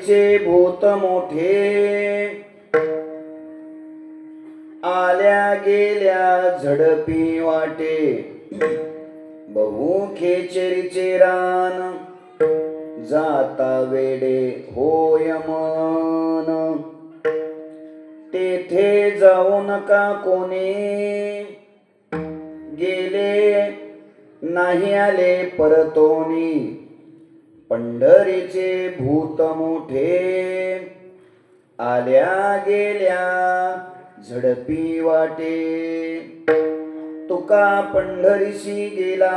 पंढरीचे भूत मोठे आल्या गेल्या झडपी वाटे बहु खेचरीचे रान जाता वेडे होय मन तेथे जाऊ नका कोणी गेले नाही आले परतोनी पंढरीचे भूत मोठे आल्या गेल्या झडपी वाटे तुका पंढरीशी गेला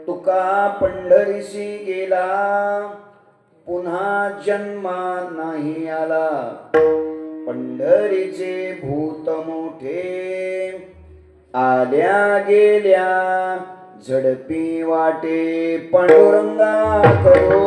तुका पंढरीशी गेला पुन्हा जन्मा नाही आला पंढरीचे भूत मोठे आल्या गेल्या झडपी वाटे पांडुरंगा करो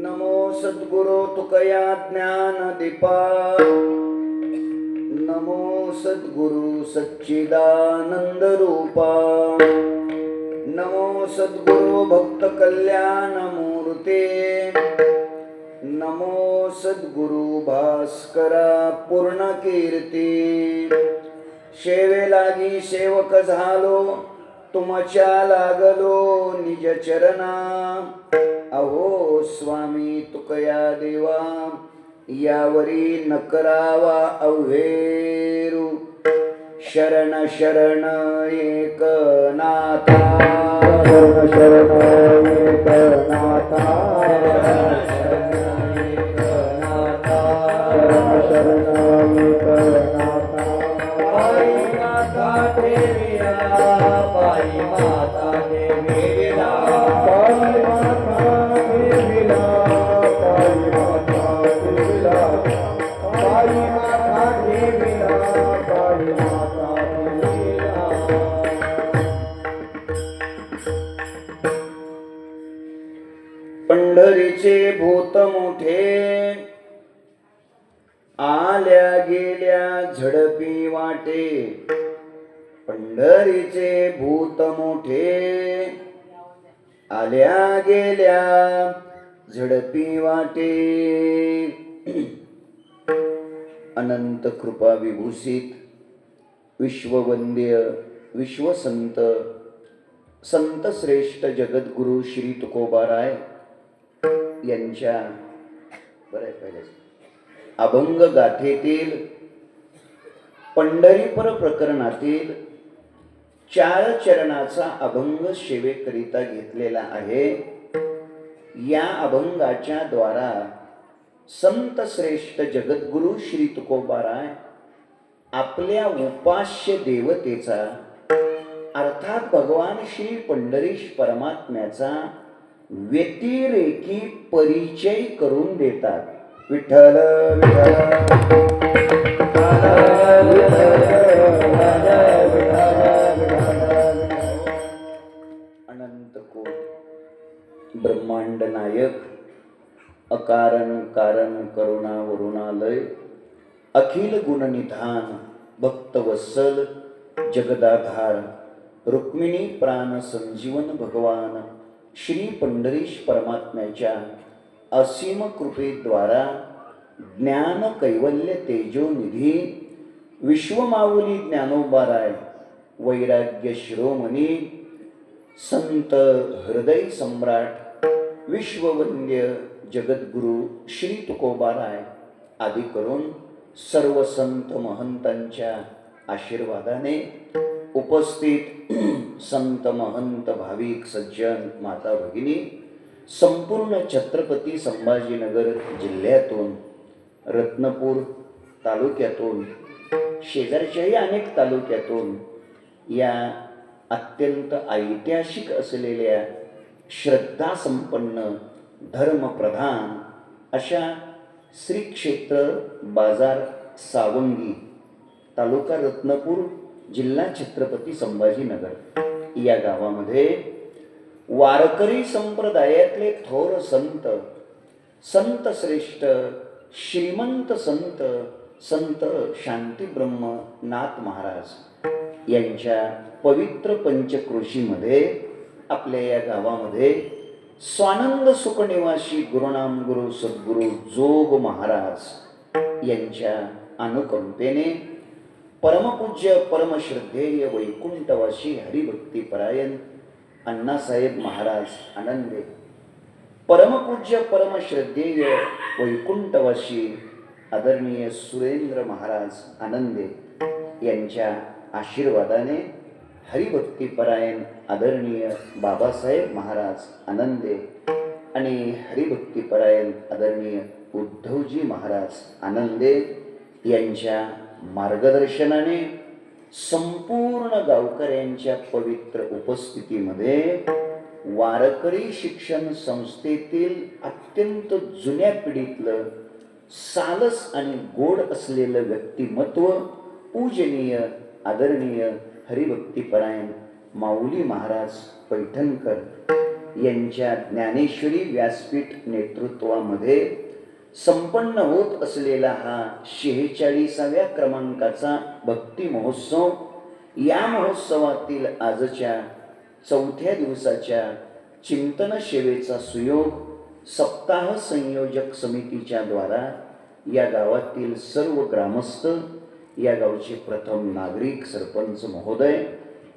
नमो सद्गुरो तुकया ज्ञान दीपा नमो सद्गुरु सच्चिदानंद रूपा नमो सद्गुरु भक्त कल्याण मूर्ते नमो सद्गुरु भास्करा पूर्ण कीर्ती सेवे लागी सेवक झालो तुमच्या लागलो निज चरणा अहो स्वामी तुकया देवा यावरी न करावा अव्हेरू शरण शरण एक नाथा शरण एक नाथा शरण एक नाथा पाई माता देविया पाई माता देविया पाई माता देविया पाई माता देविया पाई माता देविया पाई माता देविया पंढरीचे भूत मोठे आल्या गेल्या झडपी वाटे पंढरीचे भूत मोठे आल्या गेल्या झडपी वाटे अनंत कृपा विभूषित विश्ववंद्य विश्वसंत संत श्रेष्ठ जगद्गुरु श्री तुकोबाराय यांच्या अभंग गाथेतील पंढरीपर प्रकरणातील 4 चरणाचा अभंग सेवेकरिता घेतलेला आहे. या अभंगाच्या द्वारा संत श्रेष्ठ जगद्गुरु श्री तुकोबाराय आपल्या उपास्य देवतेचा अर्थात भगवान श्री पंढरीश परमात्म्याचा व्यतिरेकी परिचय करून देतात. विठ्ठल अनंत कोट ब्रह्मांड नायक अकारण कारण करुणा वरुणालय अखिल गुणनिधान भक्तवत्सल जगदाधार रुक्मिणी प्राण संजीवन भगवान श्री पंढरीश परमात्म्याच्या असीम कृपेद्वारा ज्ञान कैवल्य तेजोनिधी विश्वमाऊली ज्ञानोबाराय वैराग्य शिरोमणी संत हृदय सम्राट विश्ववंद्य जगद्गुरु श्री तुकोबाराय आदी करून सर्व संत महंतांच्या आशीर्वादाने उपस्थित संत महंत भाविक सज्जन माता भगिनी संपूर्ण छत्रपती संभाजीनगर जिल्ह्यातून रत्नपूर तालुक्यातून, शेजारच्याही अनेक तालुक्यातून या अत्यंत ऐतिहासिक असलेल्या श्रद्धासंपन्न धर्मप्रधान अशा श्री क्षेत्र बाजार सावंगी, तालुका रत्नपूर, जिल्हा छत्रपती संभाजीनगर या गावामध्ये वारकरी संप्रदायातले थोर संत, संत श्रेष्ठ श्रीमंत संत, संत शांतीब्रह्म नाथ महाराज यांच्या पवित्र पंचक्रोशीमध्ये आपल्या या गावामध्ये स्वानंद सुखनिवासी गुरुनाम गुरु सद्गुरु जोग महाराज यांच्या अनुकंपेने परमपूज्य परमश्रद्धेय वैकुंठवासी हरिभक्तीपरायण अण्णासाहेब महाराज आनंदे, परमपूज्य परमश्रद्धेय वैकुंठवासी आदरणीय सुरेंद्र महाराज आनंदे यांच्या आशीर्वादाने हरिभक्तीपरायण आदरणीय बाबासाहेब महाराज आनंदे आणि हरिभक्तीपरायण आदरणीय उद्धवजी महाराज आनंदे यांच्या मार्गदर्शनाने संपूर्ण गावकऱ्यांच्या पवित्र उपस्थितीमध्ये वारकरी शिक्षण संस्थेतील अत्यंत जुन्या पिढीतलं सालस आणि गोड असलेलं व्यक्तिमत्व पूजनीय आदरणीय हरिभक्तीपरायण माऊली महाराज पैठणकर यांच्या ज्ञानेश्वरी व्यासपीठ नेतृत्वामध्ये संपन्न होत असलेला हा 46व्या क्रमांकाचा भक्ती महोत्सव, या महोत्सवातील आजच्या 4थ्या दिवसाच्या चिंतन सेवेचा सुयोग सप्ताह संयोजक समितीच्या द्वारा या गावातील सर्व ग्रामस्थ, या गावचे प्रथम नागरिक सरपंच महोदय,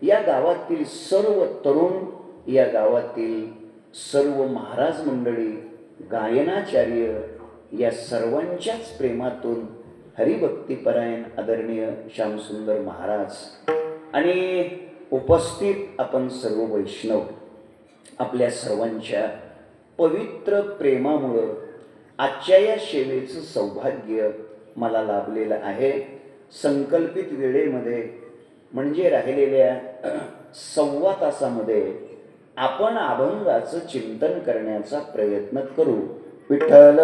या गावातील सर्व तरुण, या गावातील सर्व महाराज मंडळी, गायनाचार्य, या सर्वांच्याच प्रेमातून हरिभक्तीपरायण आदरणीय श्यामसुंदर महाराज आणि उपस्थित आपण सर्व वैष्णव, आपल्या सर्वांच्या पवित्र प्रेमामुळं आजच्या या सेवेचं सौभाग्य मला लाभलेलं आहे. संकल्पित वेळेमध्ये म्हणजे राहिलेल्या 1.25 तासामध्ये आपण अभंगाचं चिंतन करण्याचा प्रयत्न करू. विठ्ठल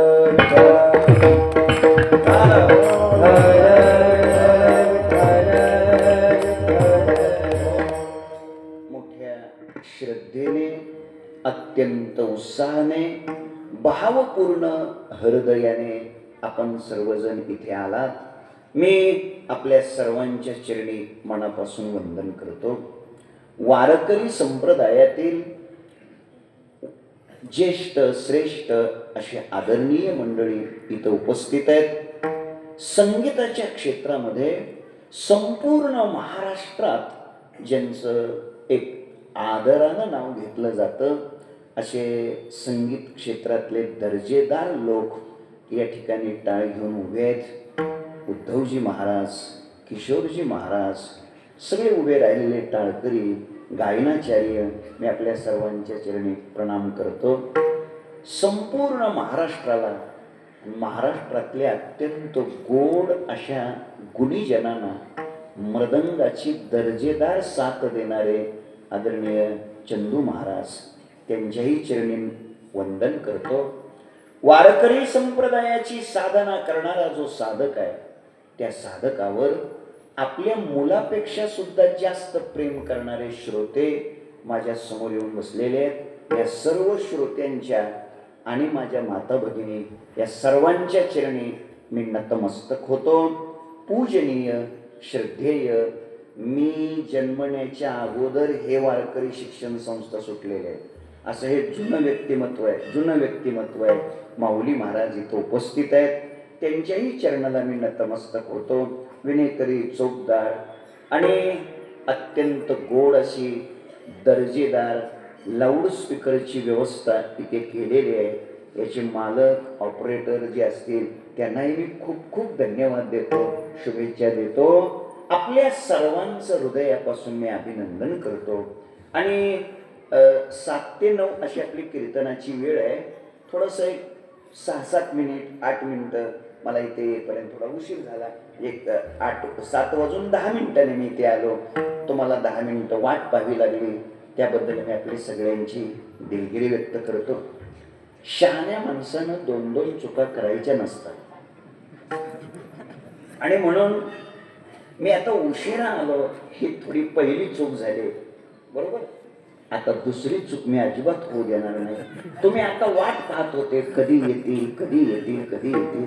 मोठ्या श्रद्धेने, अत्यंत उत्साहाने, भावपूर्ण हृदयाने आपण सर्वजण इथे आलात. मी आपल्या सर्वांच्या चरणी मनापासून वंदन करतो. वारकरी संप्रदायातील ज्येष्ठ श्रेष्ठ असे आदरणीय मंडळी इथं उपस्थित आहेत. संगीताच्या क्षेत्रामध्ये संपूर्ण महाराष्ट्रात ज्यांचं एक आदरानं नाव घेतलं जातं असे संगीत क्षेत्रातले दर्जेदार लोक या ठिकाणी टाळ घेऊन उभे आहेत. उद्धवजी महाराज, किशोरजी महाराज, सगळे उभे राहिलेले टाळकरी, गायनाचार्य, मी आपल्या सर्वांच्या चरणी प्रणाम करतो. संपूर्ण महाराष्ट्राला, महाराष्ट्रातल्या अत्यंत गोड अशा गुणीजनांना मृदंगाची दर्जेदार साथ देणारे आदरणीय चंदू महाराज, त्यांच्याही चरणी वंदन करतो. वारकरी संप्रदायाची साधना करणारा जो साधक आहे, त्या साधकावर आपल्या मुलापेक्षा सुद्धा जास्त प्रेम करणारे श्रोते माझ्या समोर येऊन बसलेले आहेत. या सर्व श्रोत्यांच्या आणि माझ्या माता भगिनी या सर्वांच्या चरणी मी नतमस्तक होतो. पूजनीय श्रद्धेय, मी जन्मण्याच्या अगोदर हे वारकरी शिक्षण संस्था सुटलेले आहे असं हे जुनं व्यक्तिमत्व आहे, जुनं व्यक्तिमत्व आहे. माऊली महाराज इथं उपस्थित आहेत, त्यांच्याही चरणाला मी नतमस्तक होतो. विनेकरी, चोपदार आणि अत्यंत गोड अशी दर्जेदार लाऊडस्पीकरची व्यवस्था इथे केलेली आहे. याचे मालक, ऑपरेटर जे असतील त्यांनाही मी खूप खूप धन्यवाद देतो, शुभेच्छा देतो. आपल्या सर्वांचं हृदयापासून मी अभिनंदन करतो. आणि 7 ते 9 अशी आपली कीर्तनाची वेळ आहे. थोडंसं एक 6-7 मिनिट 8 मिनिटं मला इथे येईपर्यंत थोडा उशीर झाला. 7:10 मी इथे आलो. तुम्हाला 10 मिनिटं वाट पाहावी लागली, त्याबद्दल मी आपली सगळ्यांची दिलगिरी व्यक्त करतो. शहाण्या माणसानं 2-2 चुका करायच्या नसतात आणि म्हणून मी आता उशिरा आलो, ही थोडी पहिली चूक झाली, बरोबर. आता दुसरी चूक मी अजिबात होऊ देणार नाही. तुम्ही आता वाट पाहत होते, कधी येतील कधी येतील कधी येतील.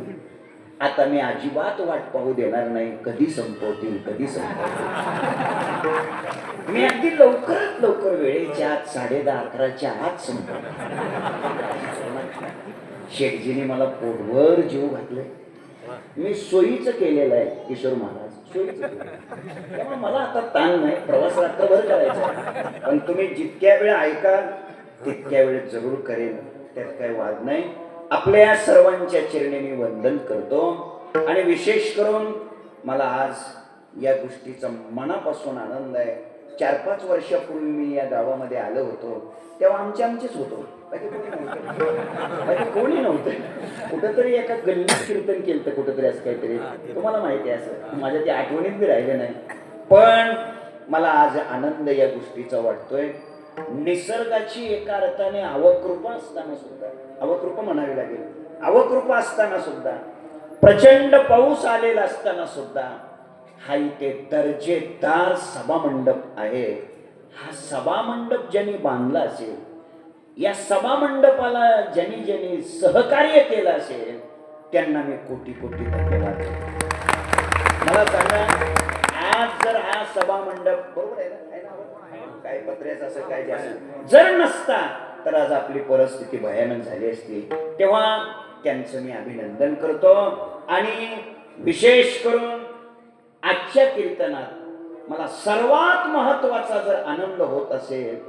आता मी अजिबात वाट पाहू देणार नाही, कधी संपवतील कधी संपवतील. मी अगदी लवकरात लवकर वेळेच्या आत 10:30-11च्या आत संपवणार. शेठजीने मला पोटभर जीव घातले. मी सोयीचं केलेलं आहे किशोर महाराज, सोयीचं केलं. त्यामुळे मला आता ताण नाही, प्रवास रात्रभर करायचा. पण तुम्ही जितक्या वेळ ऐका तितक्या वेळ जरूर करेन, त्यात काही वाद नाही. आपल्या सर्वांच्या चरणी मी वंदन करतो आणि विशेष करून मला आज या गोष्टीचा मनापासून आनंद आहे. 4-5 वर्षापूर्वी मी या गावामध्ये आलो होतो, तेव्हा आमचेच होतो, बाकी कोणी नव्हतं. कुठंतरी एका गल्लीत कीर्तन केलं तर कुठंतरी असं काहीतरी, तुम्हाला माहिती आहे. असं माझ्या त्या आठवणीत बी राहिलं नाही. पण मला आज आनंद या गोष्टीचा वाटतोय. निसर्गाची एका अर्थाने अवकृपा असताना सुद्धा, अवकृपा म्हणावी लागेल, अवकृपा असताना सुद्धा, प्रचंड पाऊस आलेला असताना सुद्धा हा इथे दर्जेदार सभामंडप आहे. हा सभामंडप ज्यांनी बांधला असेल, या सभामंडपाला ज्यांनी सहकार्य केलं असेल, त्यांना मी कोटी कोटी धन्यवाद देतो. मला सांगा, आज जर हा सभामंडप, बरोबर आहे ना, काय पत्र्याचं असं काय जास्त जर नसता तर आज आपली परिस्थिती भयानक झाली असती. तेव्हा त्यांचं मी अभिनंदन करतो. आणि विशेष करून आजच्या कीर्तनात मला सर्वात महत्वाचा जर आनंद होत असेल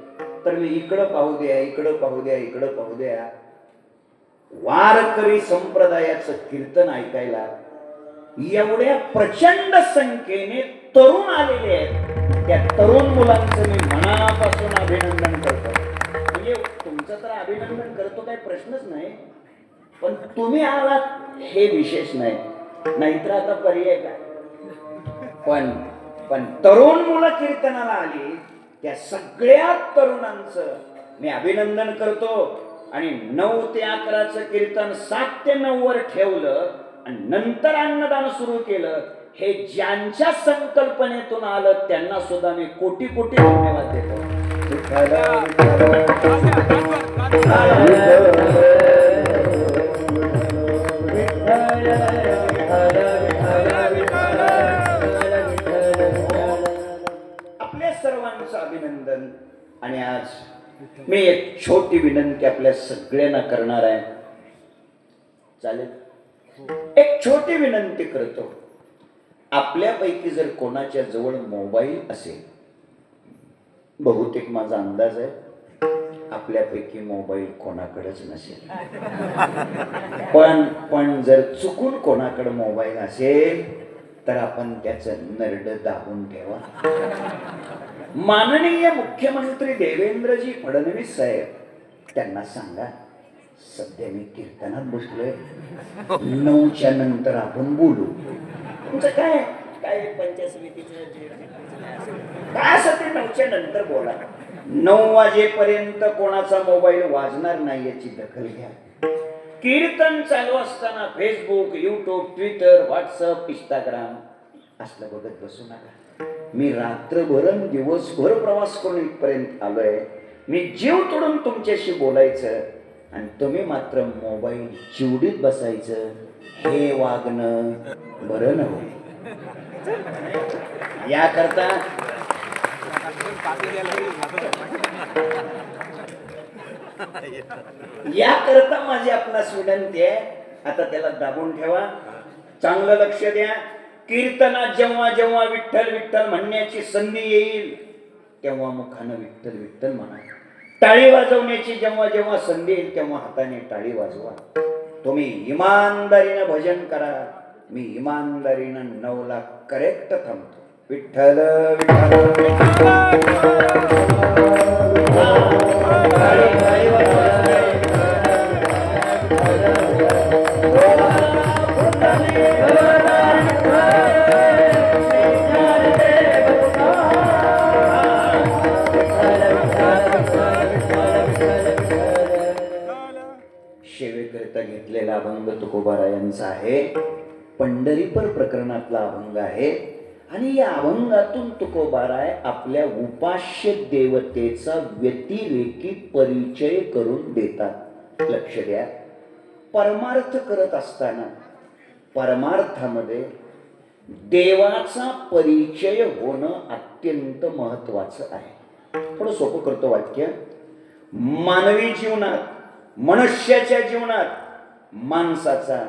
तर मी इकडं पाहू द्या, इकडं पाहू द्या, इकडं पाहू द्या, वारकरी संप्रदायाचं कीर्तन ऐकायला एवढ्या प्रचंड संख्येने तरुण आलेले आहेत. त्या तरुण मुलांचं मी मनापासून अभिनंदन करतो. म्हणजे तुमचं तर अभिनंदन करतो, काही प्रश्नच नाही, पण तुम्ही आलात हे विशेष नाही, नाहीतर आता पर्याय काय. पण तरुण मुलं कीर्तनाला आली, त्या सगळ्या तरुणांचं मी अभिनंदन करतो. आणि 9 ते 11चं कीर्तन 7 ते 9 वर ठेवलं आणि नंतर अन्नदान सुरू केलं. हे ज्यांच्या संकल्पनेतून आलं त्यांना सुद्धा मी कोटी कोटी धन्यवाद देतो. आपल्या सर्वांचं अभिनंदन. आणि आज मी एक छोटी विनंती आपल्या सगळ्यांना करणार आहे, चालेल? एक छोटी विनंती करतो. आपल्यापैकी जर कोणाच्या जवळ मोबाईल असेल, बहुतेक माझा अंदाज आहे आपल्यापैकी मोबाईल कोणाकडेच नसेल, पण जर चुकून कोणाकडे मोबाईल असेल तर आपण त्याचं नरड दाबून ठेवा. माननीय मुख्यमंत्री देवेंद्रजी फडणवीस साहेब, त्यांना सांगा सध्या मी कीर्तनात बसलोय, 9च्या नंतर आपण बोलू. तुमचं काय पंचायत समितीचं काय असं ते 9च्या नंतर बोला. 9 वाजेपर्यंत कोणाचा मोबाईल वाजणार नाही याची दखल घ्या. कीर्तन चालू असताना Facebook, YouTube, Twitter, WhatsApp, Instagram असलं बघत बसू नका. मी रात्रभर दिवसभर प्रवास करून इथपर्यंत आलोय. मी जीव तोडून तुमच्याशी बोलायचं आणि तुम्ही मात्र मोबाईल चिवडीत बसायचं, हे वागणं बरं नव्हे. याकरता माझी आपणास विनंती आहे, आता त्याला दाबून ठेवा, चांगलं लक्ष द्या. कीर्तनात जेव्हा जेव्हा विठ्ठल विठ्ठल म्हणण्याची संधी येईल तेव्हा मुखानं विठ्ठल विठ्ठल म्हणा. टाळी वाजवण्याची जेव्हा जेव्हा संधी येईल तेव्हा हाताने टाळी वाजवा. तुम्ही इमानदारीनं भजन करा, मी इमानदारीनं 9ला करेक्ट थांबतो. विठ्ठल विठ्ठल महाराजांचा आहे, पंढरीपर प्रकरणातला अभंग आहे. आणि या अभंगातून तुकोबाराय आपल्या उपास्य देवतेचा व्यतिरेकी परिचय करून देतात. लक्ष द्या, परमार्थ करत असताना परमार्थामध्ये देवाचा परिचय होणं अत्यंत महत्वाचं आहे. थोडं सोपं करतो वाक्य. मानवी जीवनात, मनुष्याच्या जीवनात माणसाचा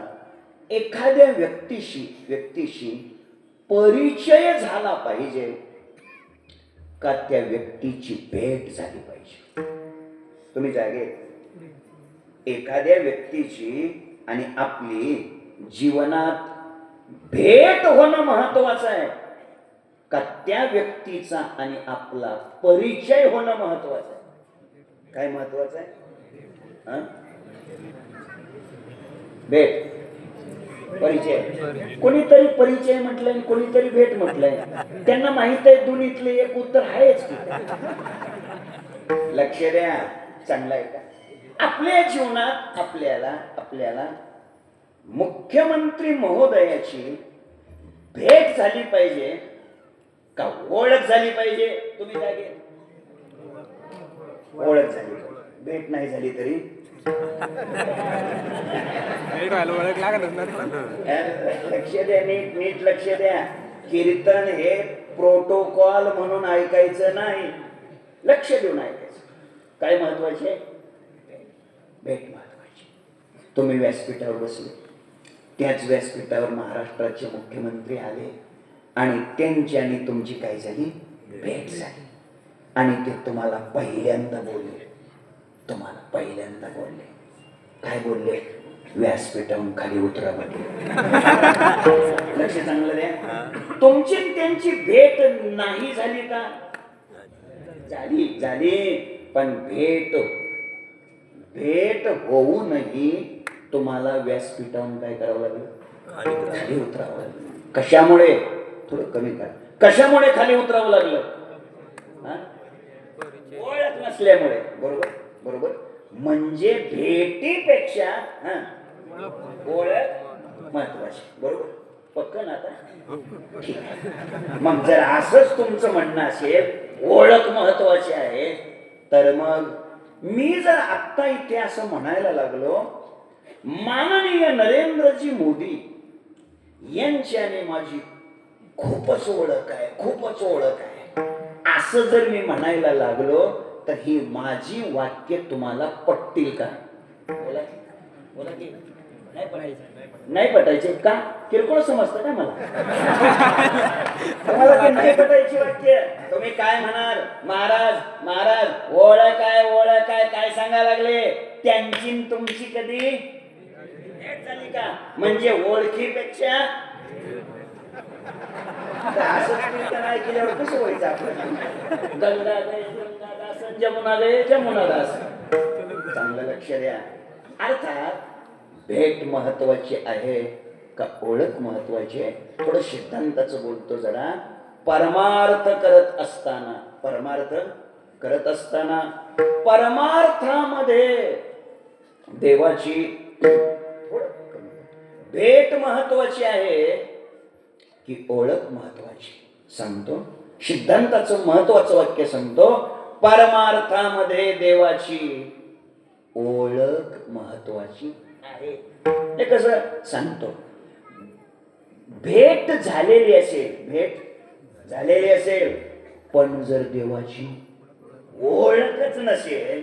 एखाद्या व्यक्तीशी परिचय झाला पाहिजे का त्या व्यक्तीची भेट झाली पाहिजे. तुम्ही जागे, एखाद्या व्यक्तीची आणि आपली जीवनात भेट होणं महत्वाचं आहे का त्या व्यक्तीचा आणि आपला परिचय होणं महत्वाचं आहे? काय महत्वाचं आहे? भेट, परिचय. कोणीतरी परिचय म्हटलंय, कोणीतरी भेट म्हटलंय. त्यांना माहित आहे दोन्हीतले एक उत्तर आहेच की. लक्ष द्या, चांगलं आहे का? आपल्या जीवनात आपल्याला मुख्यमंत्री महोदयाची भेट झाली पाहिजे का ओळख झाली पाहिजे? तुम्ही जागे, ओळख झाली पाहिजे. भेट नाही झाली तरी लक्ष द्या, नीट लक्ष द्या. कीर्तन हे प्रोटोकॉल म्हणून ऐकायचं नाही, लक्ष देऊन ऐकायचं. काय महत्वाचे? भेट महत्वाची. तुम्ही व्यासपीठावर बसले, त्याच व्यासपीठावर महाराष्ट्राचे मुख्यमंत्री आले आणि त्यांची आणि तुमची काय झाली? भेट झाली. आणि ते तुम्हाला पहिल्यांदा बोलले. काय बोलले? व्यासपीठावरून खाली उतरा म्हटले. लक्ष चांगलं द्या. तुमची त्यांची भेट नाही झाली का? झाली. पण भेट होऊनही तुम्हाला व्यासपीठावरून काय करावं लागलं? खाली उतरावं लागलं. कशामुळे? थोडं कमी करा. कशामुळे खाली उतरावं लागलं? ओळख नसल्यामुळे. बरोबर. म्हणजे भेटीपेक्षा ओळख महत्वाची. बरोबर, पक्क ना? आता ठीक आहे. मग जर असंच तुमचं म्हणणं असेल, ओळख महत्वाची आहे, तर मग मी जर आत्ता इथे असं म्हणायला लागलो, माननीय नरेंद्रजी मोदी यांच्याने माझी खूपच ओळख आहे, असं जर मी म्हणायला लागलो तर ही माझी वाक्य तुम्हाला पटतील का? बोला की नाही पटायचे का? किरकोळ समजतं का मला? तुम्हाला ते नाही पटायची वाक्य तुम्ही काय म्हणाल? महाराज ओळख आहे काय सांगायला लागले? त्यांची तुमची कधी भेट झाली का? म्हणजे ओळखीपेक्षा नाही केल्यावर कसं व्हायचं आपलं? गंगादास जमुनादास. चांगलं लक्ष द्या. अर्थात भेट महत्वाची आहे का ओळख महत्वाची आहे? थोडं सिद्धांताचं बोलतो जरा. परमार्थ करत असताना देवाची भेट महत्वाची आहे की ओळख महत्वाची? सांगतो, सिद्धांताचं महत्वाचं वाक्य सांगतो. परमार्थामध्ये देवाची ओळख महत्वाची आहे. हे कसं सांगतो? भेट झालेली असेल पण जर देवाची ओळखच नसेल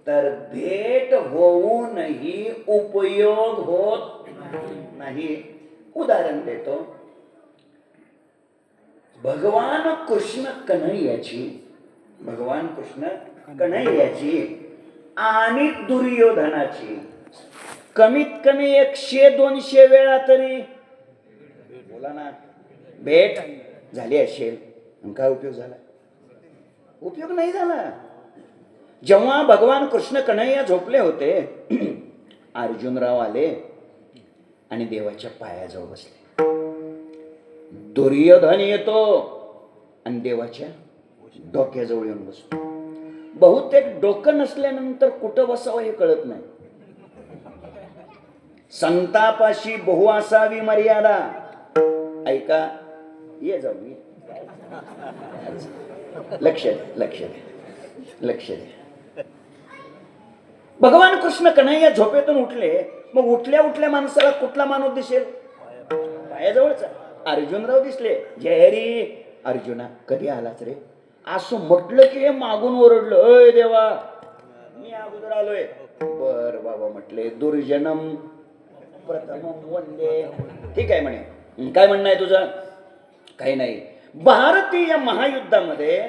तर भेट होऊनही उपयोग होत नाही. उदाहरण देतो. भगवान कृष्ण कन्हैयाची आणि दुर्योधनाची कमीत कमी 100-200 वेळा तरी बोला ना भेट झाली असेल. काय उपयोग झाला? उपयोग नाही झाला. जेव्हा भगवान कृष्ण कन्हैया झोपले होते, अर्जुनराव आले आणि देवाच्या पायाजवळ बसले. दुर्योधन येतो आणि देवाच्या डोक्याजवळ येऊन बसतो. बहुतेक डोकं नसल्यानंतर कुठं बसावं हे कळत नाही. संतापाशी बहु असावी मर्यादा. ऐका, ये जाऊ ये. लक्ष द्या, लक्ष द्या, लक्ष द्या. भगवान कृष्ण कन्हैया झोपेतून उठले. मग उठल्या उठल्या माणसाला कुठला माणूस दिसेल? पायाजवळचा. अर्जुनराव दिसले. जय हरी. अर्जुना कधी आलाच रे? असं म्हटलं की हे मागून ओरडलं, अय देवा मी अगोदर आलोय. बर बाबा म्हटले, दुर्जनम प्रथमम वंदे. ठीक आहे म्हणे. काय म्हणणं आहे तुझं? काही नाही. भारतीय महायुद्धामध्ये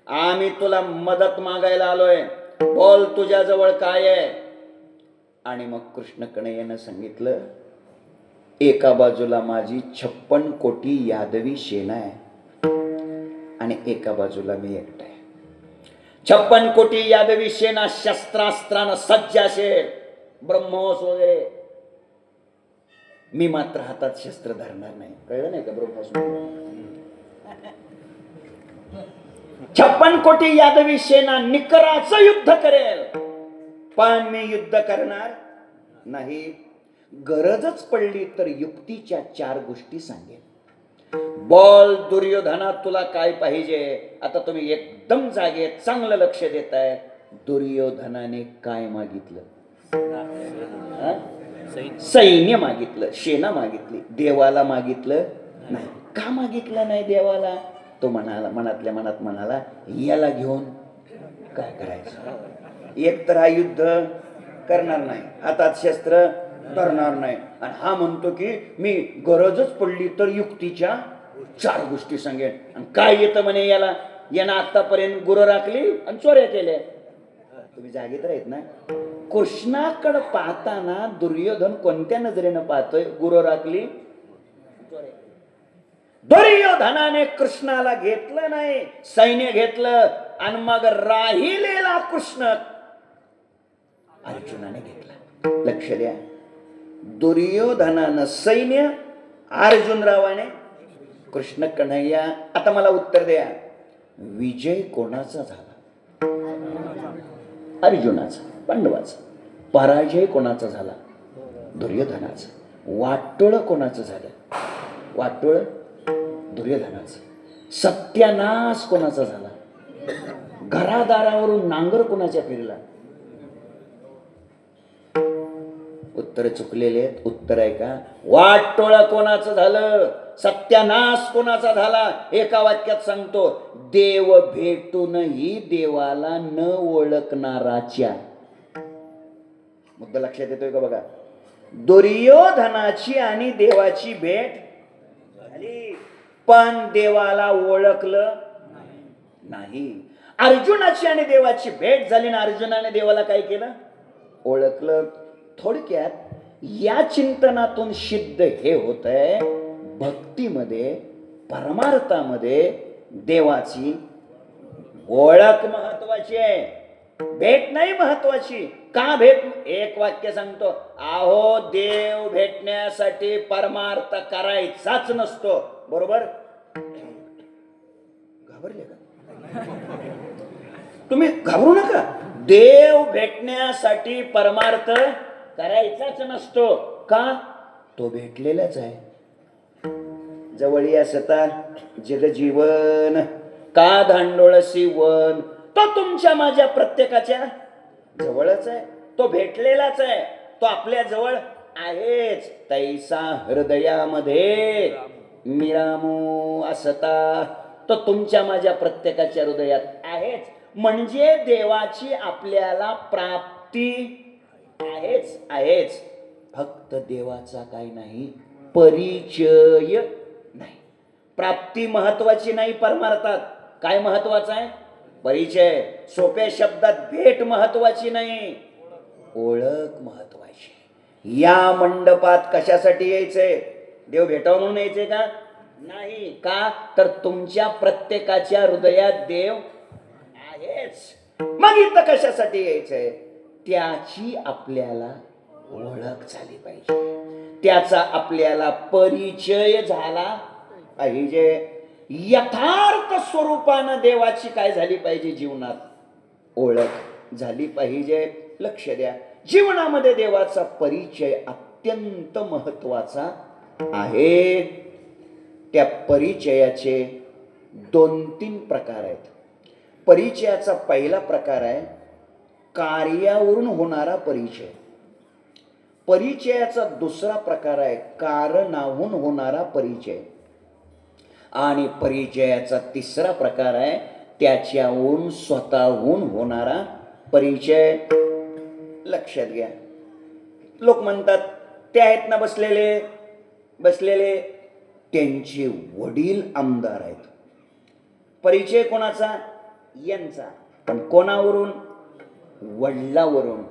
आम्ही तुला मदत मागायला आलोय. बोल तुझ्या जवळ काय आहे? आणि मग कृष्ण कन्हैयानं सांगितलं, एका बाजूला माझी 56 कोटी यादवी सेना आहे आणि एका बाजूला मी एकटा आहे. 56 कोटी यादवी सेना शस्त्रास्त्रानं सज्ज असेल, ब्रह्मोस वगैरे. मी मात्र हातात शस्त्र धरणार नाही. कळलं नाही का ब्रह्मोस? 56 कोटी यादवी सेना निकराचं युद्ध करेल, पण मी युद्ध करणार नाही. गरजच पडली तर युक्तीच्या 4 गोष्टी सांगेन. बोल दुर्योधना तुला काय पाहिजे? आता तुम्ही एकदम जागेत चांगलं लक्ष देताय. दुर्योधनाने काय मागितलं? सैन्य मागितलं, सेना मागितली. देवाला मागितलं नाही. का मागितलं नाही देवाला? तो म्हणाला, मनातल्या मनात म्हणाला, याला घेऊन काय करायचं? एक तर हा युद्ध करणार नाही, हातात शस्त्र धरणार नाही, आणि हा म्हणतो की मी गरजच पडली तर युक्तीच्या 4 गोष्टी सांगेन. आणि काय येतं म्हणे याला? यानं आतापर्यंत गुरं राखली आणि चोऱ्या केल्या. तुम्ही जागेत राहत ना? कृष्णाकडे पाहताना दुर्योधन कोणत्या नजरेनं पाहतोय? गुरं राखली, दुर्योधनाने कृष्णाला घेतलं नाही, सैन्य घेतलं, आणि मग राहिलेला कृष्ण अर्जुनाने घेतला. लक्ष द्या, दुर्योधनानं सैन्य, अर्जुनरावाने कृष्ण कन्हैया. आता मला उत्तर द्या, विजय कोणाचा झाला? अर्जुनाचा, पांडवाचा. पराजय कोणाचा झाला? दुर्योधनाचा. वाटोळ कोणाचं झालं? वाटोळ दुर्योधनाचं. सत्यानाश कोणाचा झाला? घरादारावरून नांगर कोणाच्या फिरला? उत्तर चुकलेले आहेत. उत्तर आहे का? वाटोळ कोणाचं झालं? सत्यानाश कोणाचा झाला? एका वाक्यात सांगतो, देव भेटूनही देवाला न ओळखणाराच्या. मुद्दा लक्षात येतोय का? बघा, दुर्योधनाची आणि देवाची भेट झाली, पण देवाला ओळखलं नाही. अर्जुनाची आणि देवाची भेट झाली ना, अर्जुनाने देवाला काय केलं? ओळखलं. थोडक्यात या चिंतनातून सिद्ध हे होत आहे, भक्तीमध्ये, परमार्थामध्ये देवाची ओळख महत्वाची आहे, भेट नाही महत्वाची. का भेट? एक वाक्य सांगतो, आहो देव भेटण्यासाठी परमार्थ करायचाच नसतो. बरोबर? घाबरले का? तुम्ही घाबरू नका. देव भेटण्यासाठी परमार्थ करायचाच नसतो. का? तो भेटलेलाच आहे. जवळी असता जग जीवन, का धांडोळसी वन. तो तुमच्या माझ्या प्रत्येकाच्या जवळच आहे. तो भेटलेलाच आहे. तो आपल्या जवळ आहेच. तैसा हृदयामध्ये मिरामो असता. तो तुमच्या माझ्या प्रत्येकाच्या हृदयात आहेच. म्हणजे देवाची आपल्याला प्राप्ती आहेच आहेच. फक्त देवाचा काय नाही, परिचय नाही. प्राप्ती महत्वाची नाही परमार्थात. काय महत्वाचं आहे? परिचय. सोप्या शब्दात भेट महत्वाची नाही, ओळख महत्वाची. या मंडपात कशासाठी यायचंय? देव भेटावं म्हणून यायचंय का? नाही. का? तर तुमच्या प्रत्येकाच्या हृदयात देव आहेच. मग इथं कशासाठी यायचंय? त्याची आपल्याला ओळख झाली पाहिजे, त्याचा आपल्याला परिचय झाला पाहिजे. यथार्थ स्वरूपानं देवाची काय झाली पाहिजे? जीवनात ओळख झाली पाहिजे. लक्ष द्या, जीवनामध्ये देवाचा परिचय अत्यंत महत्वाचा आहे. त्या परिचयाचे 2-3 प्रकार आहेत. परिचयाचा पहिला प्रकार आहे कार्यावरून होणारा परिचय. परिचयाचा दुसरा प्रकार आहे कारणाहून होणारा परिचय. आणि परिचयाचा तिसरा प्रकार आहे त्याच्याहून स्वतःहून होणारा परिचय. लक्षात घ्या. लोक म्हणतात ते आहेत ना बसलेले त्यांचे वडील आमदार आहेत. परिचय कोणाचा? यांचा. पण कोणावरून? वडिलावरून.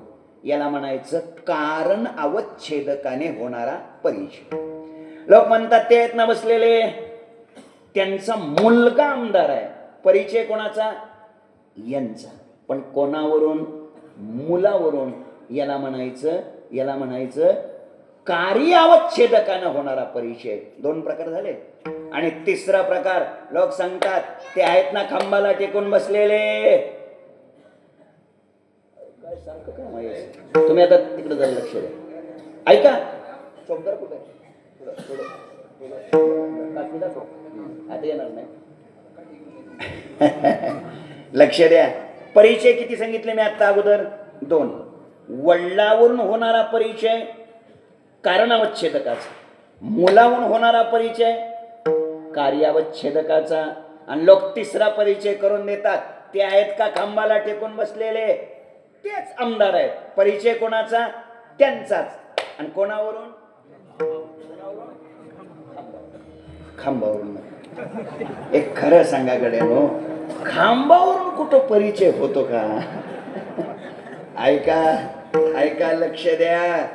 याला म्हणायचं कारण अवच्छेदकाने होणारा परिचय. लोक म्हणतात ते आहेत ना बसलेले त्यांचा मुलगा आमदार आहे. परिचय कोणाचा? यांचा. पण कोणावरून? मुलावरून. याला म्हणायचं कार्य अवच्छेदकाने होणारा परिचय. 2 प्रकार झाले. आणि तिसरा प्रकार लोक सांगतात ते आहेत ना खांबाला टेकून बसलेले. काय सारखं काय माहिती? तुम्ही आता तिकडे जरा लक्ष द्या. ऐका. चौकदार कुठे? आता येणार नाही. लक्ष द्या. परिचय किती सांगितले मी आता अगोदर? 2. वडिलावरून होणारा परिचय कारणावच्छेदकाचा, मुलावरून होणारा परिचय कार्यावच्छेदकाचा. आणि लोक तिसरा परिचय करून देतात ते आहेत का खांबाला टेकून बसलेले तेच आमदार आहेत. परिचय कोणाचा? त्यांचाच. आणि कोणावरून? खांबावरून. एक खरं सांगा गड्यानो, खांबावरून कुठं परिचय होतो का? ऐका लक्ष द्या.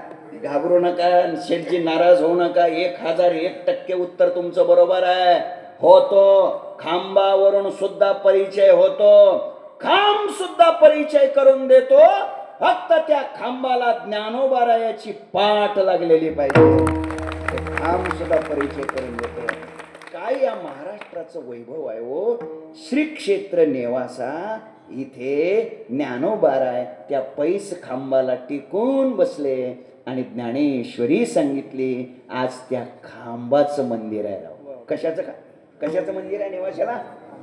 घाबरू नका. शेठजी नाराज होऊ नका. 1001% उत्तर तुमचं बरोबर आहे. होतो. खांबावरून सुद्धा परिचय होतो. खांब सुद्धा परिचय करून देतो. फक्त त्या खांबाला ज्ञानोबारायाची पाठ लागलेली पाहिजे. खांब सुद्धा परिचय करून देतो. काय या महाराष्ट्राचं वैभव आहे हो. श्री क्षेत्र नेवासा इथे ज्ञानोबाराय त्या पैस खांबाला टिकून बसले आणि ज्ञानेश्वरी सांगितली. आज त्या खांबाचं मंदिर आहे. कशाचं मंदिर आहे नेवाशाला?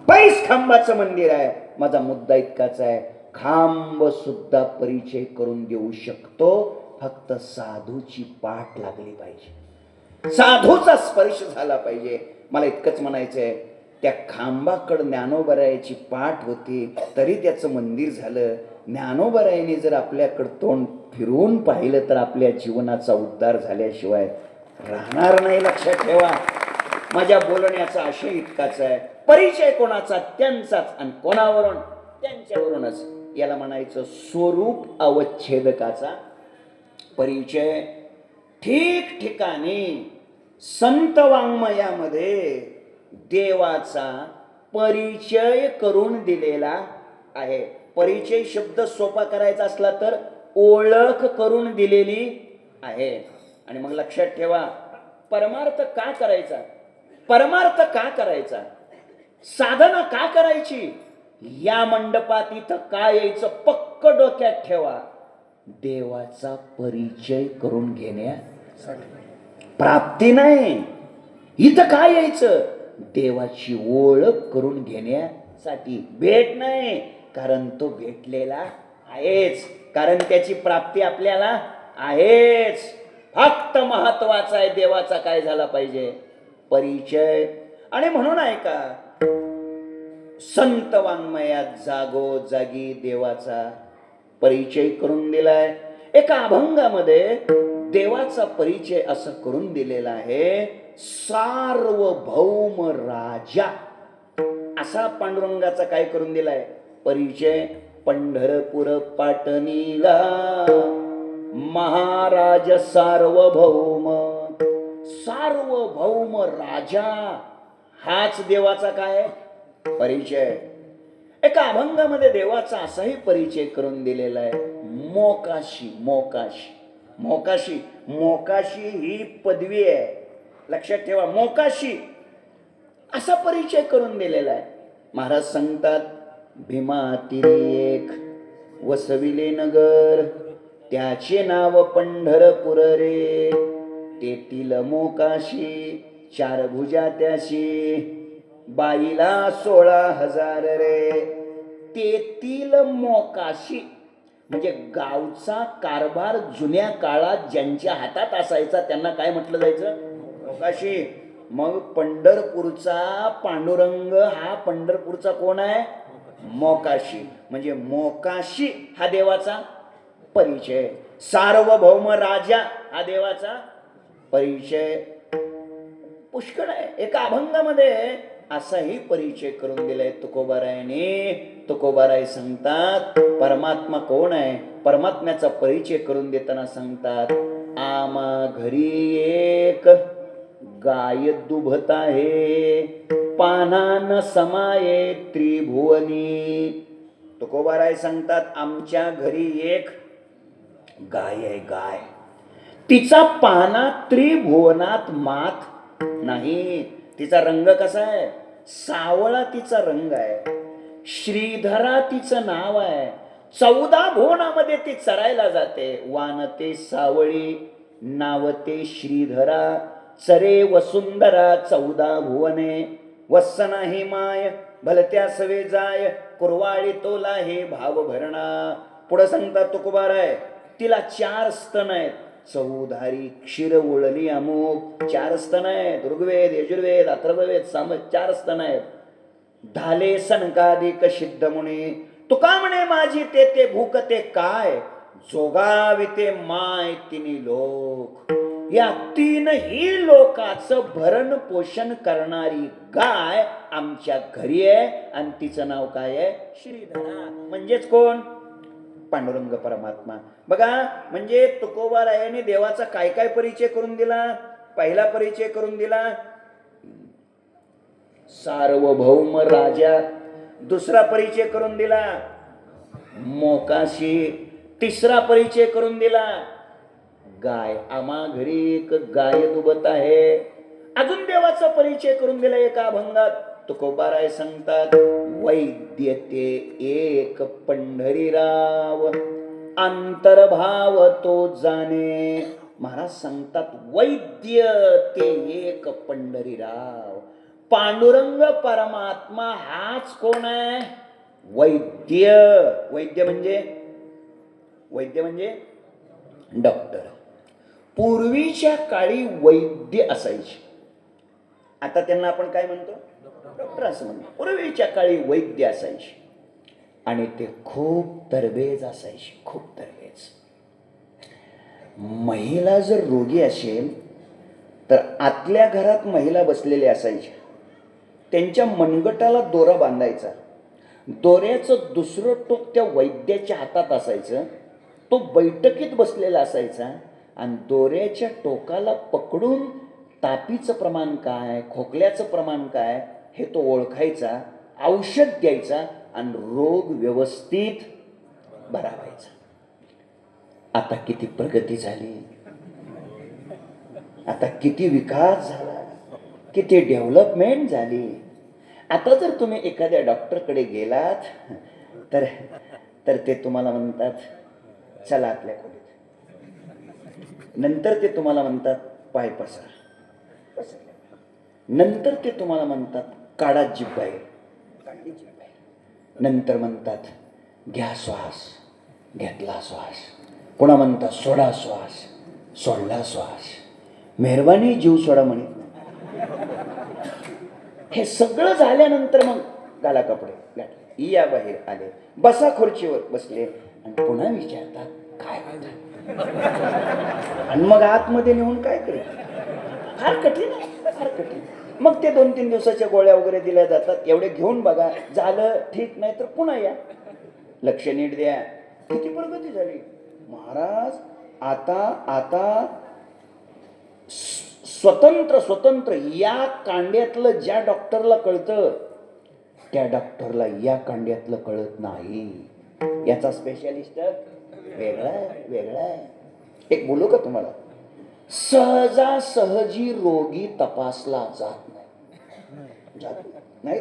पैस खांबाचं मंदिर आहे. माझा मुद्दा इतकाच आहे, खांब सुद्धा परिचय करून देऊ शकतो. फक्त साधूची पाठ लागली पाहिजे. साधूचा स्पर्श झाला पाहिजे. मला इतकंच म्हणायचंय, त्या खांबाकडं ज्ञानोबारायाची पाठ होती तरी त्याचं मंदिर झालं. ज्ञानोबारायाने जर आपल्याकडं तोंड फिरवून पाहिलं तर आपल्या जीवनाचा उद्धार झाल्याशिवाय राहणार नाही. लक्षात ठेवा. माझ्या बोलण्याचा आशय इतकाच आहे, परिचय कोणाचा? त्यांचाच. आणि कोणावरून? त्यांच्यावरूनच. याला म्हणायचं स्वरूप अवच्छेदकाचा परिचय. ठिकठिकाणी संत वाङ्मयामध्ये देवाचा परिचय करून दिलेला आहे. परिचय शब्द सोपा करायचा असला तर ओळख करून दिलेली आहे. आणि मग लक्षात ठेवा, परमार्थ का करायचा? साधना का करायची? या मंडपात इथं का यायचं? पक्क डोक्यात ठेवा. देवाचा परिचय करून घेण्यासाठी. प्राप्ती नाही. इथं काय यायचं? देवाची ओळख करून घेण्यासाठी. भेट नाही, कारण तो भेटलेला आहेच. कारण त्याची प्राप्ती आपल्याला आहेच. फक्त महत्वाचा आहे देवाचा काय झाला पाहिजे? परिचय. आणि म्हणून ऐका, संत वाङ्मयात जागोजागी देवाचा परिचय करून दिलाय. एका अभंगामध्ये देवाचा परिचय असं करून दिलेला आहे, सार्वभौम राजा असा पांडुरंगाचा काय करून दिलाय परिचय. पंढरपूर पाटणीला महाराज सार्वभौम. सार्वभौम राजा हाच देवाचा काय परिचय. एका अभंगामध्ये देवाचा असाही परिचय करून दिलेला आहे, मोकाशी ही पदवी आहे. लक्षात ठेवा, मोकाशी असा परिचय करून दिलेला आहे. महाराज सांगतात, भीमा तीरी एक वसविले नगर, त्याचे नाव पंढरपूर रे. तेथील मोकाशी 4 भुजा त्याशी, बाईला 16,000 रे. तेथील मोकाशी म्हणजे गावचा कारभार जुन्या काळात ज्यांच्या हातात असायचा त्यांना काय म्हटलं जायचं? मोकाशी. मग पंढरपूरचा पांडुरंग हा पंढरपूरचा कोण आहे? मोकाशी. म्हणजे मोकाशी हा देवाचा परिचय. सार्वभौम राजा हा देवाचा परिचय. पुष्कळ आहे. एका अभंगामध्ये असाही परिचय करून दिलाय तुकोबारायाने. तुकोबाराय सांगतात परमात्मा कोण आहे? परमात्म्याचा परिचय करून देताना सांगतात, आमा घरी एक गाय दुभत आहे, पानान समाये त्रिभुवनी. तुकोबाराय सांगतात आमच्या घरी एक गाय आहे. गाय तिचा पाना त्रिभुवनात मात नाही. तिचा रंग कसा आहे? सावळा तिचा रंग आहे. श्रीधरा तिचं नाव आहे. 14 भुवनामध्ये ती चरायला जाते. वानते सावळी नावते श्रीधरा, चरे वसुंधरा 14 भुवने. वत्सना ही माय भलत्या सवे जाय, कुरवाळी तोला हे भाव भरणा. पुढे सांगतात तुकोबाराय तिला 4 स्तन आहेत. चौधारी क्षीर उळली अमुक. 4 स्तन आहेत. ऋग्वेद, यजुर्वेद, अथर्ववेद, साम 4 स्तन आहेत. धाले सनकादिक सिद्ध मुनी. तुका म्हणे माझी ते भूकते काय, जोगाविते माय तिन्ही लोक. या 3ही लोकाचं भरण पोषण करणारी गाय आमच्या घरी आहे आणि तिचं नाव काय आहे? श्रीधरा. म्हणजेच कोण? पांडुरंग परमात्मा. बघा म्हणजे तुकोबारायाने देवाचा काय काय परिचय करून दिला? पहिला परिचय करून दिला सार्वभौम राजा. दुसरा परिचय करून दिला मोकाशी. तिसरा परिचय करून दिला गाय. आम्हा घरी एक गाय दुभत आहे. अजून देवाचा परिचय करून दिला एका अभंगात. तुकोबाराय सांगतात वैद्य ते एक पंढरीराव, अंतर्भाव तो जाणे. महाराज सांगतात वैद्य ते एक पंढरीराव. पांडुरंग परमात्मा हाच कोण आहे? वैद्य. वैद्य म्हणजे डॉक्टर. पूर्वीच्या काळी वैद्य असायचे. आता त्यांना आपण काय म्हणतो? डॉक्टर असं म्हणतो. पूर्वीच्या काळी वैद्य असायचे आणि ते खूप तरबेज असायचे. खूप तरबेज. महिला जर रोगी असेल तर आतल्या घरात महिला बसलेल्या असायच्या. त्यांच्या मनगटाला दोरा बांधायचा. दोऱ्याचं दुसरं टोक त्या वैद्याच्या हातात असायचं. तो बैठकीत बसलेला असायचा आणि दोऱ्याच्या टोकाला पकडून तापीचं प्रमाण काय, खोकल्याचं प्रमाण काय हे तो ओळखायचा, औषध द्यायचा आणि रोग व्यवस्थित बरा व्हायचा. आता किती प्रगती झाली, आता किती विकास झाला, किती डेव्हलपमेंट झाली. आता जर तुम्ही एखाद्या डॉक्टरकडे गेलात तर ते तुम्हाला म्हणतात चला आपल्या खोलीत. नंतर ते तुम्हाला म्हणतात पाय पसरा. नंतर ते तुम्हाला म्हणतात काढा जीभ बाहेर. काढली जीभ बाहेर. नंतर म्हणतात घ्या श्वास. घेतला श्वास. पुन्हा म्हणतात सोडा श्वास. सोडला श्वास. मेहरबानी जीव सोडा म्हणे. हे सगळं झाल्यानंतर मग घाला कपडे घातले, या बाहेर आले, बसा खुर्चीवर बसले आणि पुन्हा विचारतात काय होतं. आणि मग आतमध्ये नेऊन काय करेल? फार कठीण आहे, फार कठीण. मग ते 2-3 दिवसाच्या गोळ्या वगैरे दिल्या जातात. एवढे घेऊन बघा, झालं ठीक नाही तर पुन्हा या, लक्ष नीट द्या. किती प्रगती झाली महाराज. आता स्वतंत्र या कांड्यातलं ज्या डॉक्टरला कळतं त्या डॉक्टरला या कांड्यातलं कळत नाही. याचा स्पेशालिस्ट वेगळा आहे. एक बोलू का तुम्हाला? सहजासहजी रोगी तपासला जात नाही.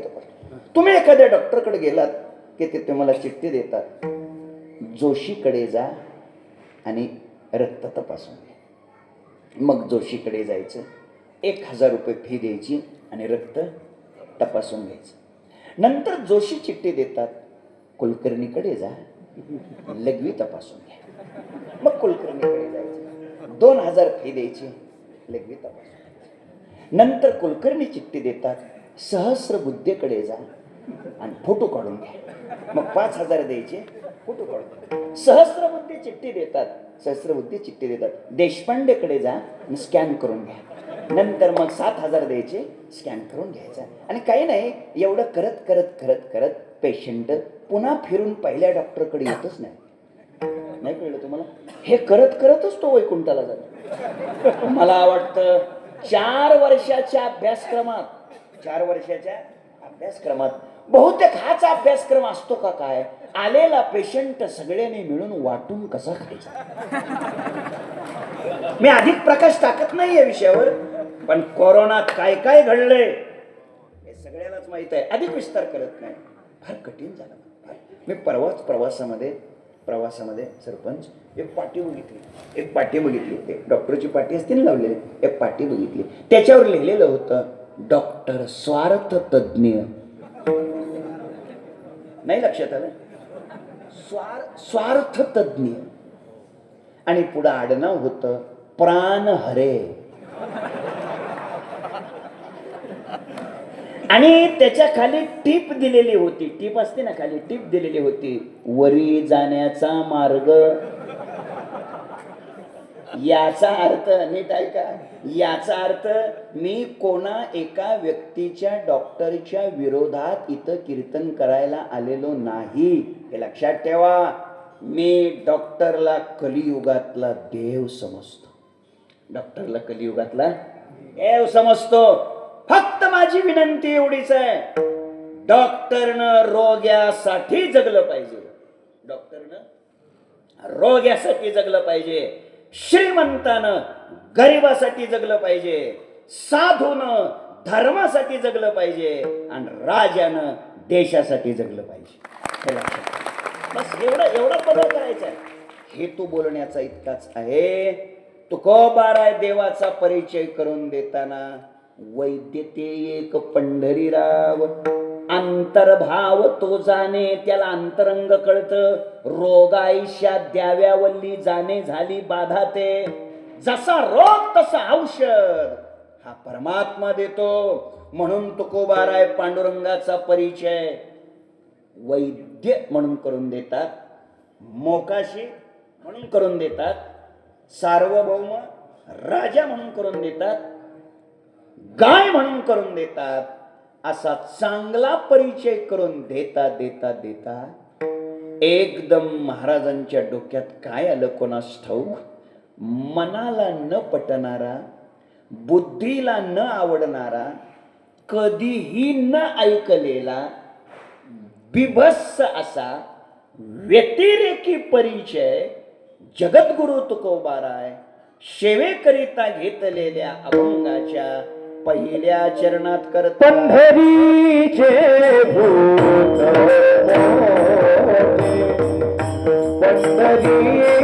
तुम्ही एखाद्या डॉक्टरकडे गेलात की ते तुम्हाला चिठ्ठी देतात, जोशीकडे जा, आणि रक्त तपासून घ्या. मग जोशीकडे जायचं, 1000 रुपये फी द्यायची आणि रक्त तपासून घ्यायचं. नंतर जोशी चिठ्ठी देतात, कुलकर्णीकडे जा, लघवी तपासून घ्या. मग कुलकर्णीकडे जायचं, 2000 फी द्यायची, लघवी तपासून घ्यायची. नंतर कुलकर्णी चिठ्ठी देतात, सहस्रबुद्धेकडे जा आणि फोटो काढून घ्या. मग 5000 द्यायचे, फोटो काढून घ्या. सहस्रबुद्धे चिठ्ठी देतात, सहस्रबुद्धे चिठ्ठी देतात, देशपांडेकडे जा आणि स्कॅन करून घ्या. नंतर मग 7000 द्यायचे, स्कॅन करून घ्यायचा. आणि काही नाही, एवढं करत करत करत करत पेशंट पुन्हा फिरून पहिल्या डॉक्टरकडे येतच नाही. नाही कळलं तुम्हाला? हे करत करतच तो वैकुंठाला जातो. मला वाटतं 4 वर्षाच्या अभ्यासक्रमात बहुतेक हाच अभ्यासक्रम असतो का काय, आलेला पेशंट सगळ्यांनी मिळून वाटून कसा खायचा. मी अधिक प्रकाश टाकत नाही या विषयावर, पण कोरोनात काय काय घडलंय हे सगळ्यांनाच माहित आहे. अधिक विस्तार करत नाही. फार कठीण झालं. मी परवाच प्रवासामध्ये सरपंच एक पाटी बघितली, एक डॉक्टरची पाटी असते ना लावलेली, एक पाटी बघितली. त्याच्यावर लिहिलेलं होतं, डॉक्टर स्वार्थ तज्ञ. नाही लक्षात आलं? स्वार्थ तज्ञ. आणि पुढं आडनाव होतं प्राण हरे. आणि त्याच्या खाली टीप दिलेली होती, टीप असते ना खाली, टीप दिलेली होती, वरी जाण्याचा मार्ग. याचा अर्थ नीट ऐका, याचा अर्थ मी कोणा एका व्यक्तीच्या डॉक्टरच्या विरोधात इथं कीर्तन करायला आलेलो नाही, हे लक्षात ठेवा. मी डॉक्टरला कलियुगातला देव समजतो. डॉक्टरला कलियुगातला देव समजतो. फक्त माझी विनंती एवढीच आहे, डॉक्टरनं रोग्यासाठी जगलं पाहिजे. डॉक्टरनं रोग्यासाठी जगलं पाहिजे. श्रीमंतानं गरिबासाठी जगलं पाहिजे. साधूनं धर्मासाठी जगलं पाहिजे आणि राजानं देशासाठी जगलं पाहिजे. हे लक्षात. बस एवढा बदल करायचा आहे. हेतू बोलण्याचा इतकाच आहे. तुकोबाराय देवाचा परिचय करून देताना, वैद्य ते एक पंढरीराव, अंतर्भाव तो जाणे त्याला अंतरंग कळतं. रोगाईशा द्याव्यावल्ली जाणे झाली बाधा ते. जसा रोग तसा औषध हा परमात्मा देतो. म्हणून तुकोबाराय पांडुरंगाचा परिचय वैद्य म्हणून करून देतात, मोकाशी म्हणून करून देतात, सार्वभौम राजा म्हणून करून देतात, गाय म्हणून करून देतात. असा चांगला परिचय करून देता देता देता एकदम महाराजांच्या डोक्यात काय आलं कोणास ठाऊक, मनाला न पटणारा, बुद्धीला न आवडणारा, कधीही न ऐकलेला बिभत्स असा व्यतिरेकी परिचय जगद्गुरु तुकोबाराय सेवेकरिता घेतलेल्या अभंगाच्या पहिल्या चरणात करतात. पंढरीचे भूत पंढरीचे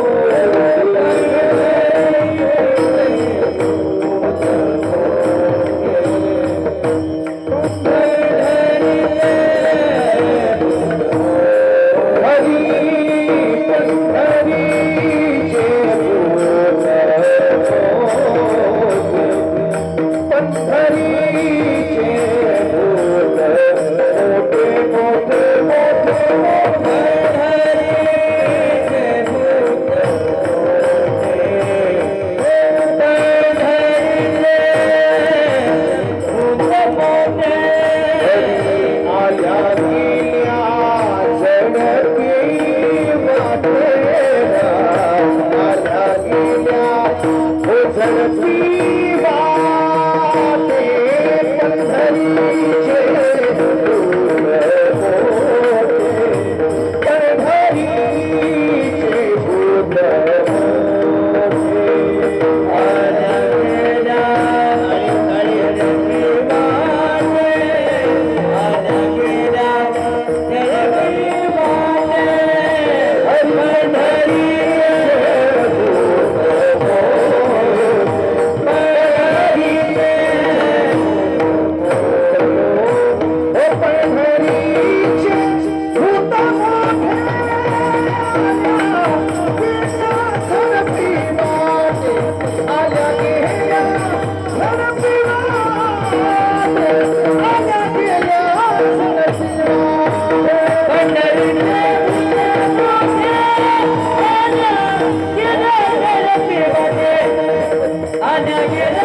पंढरी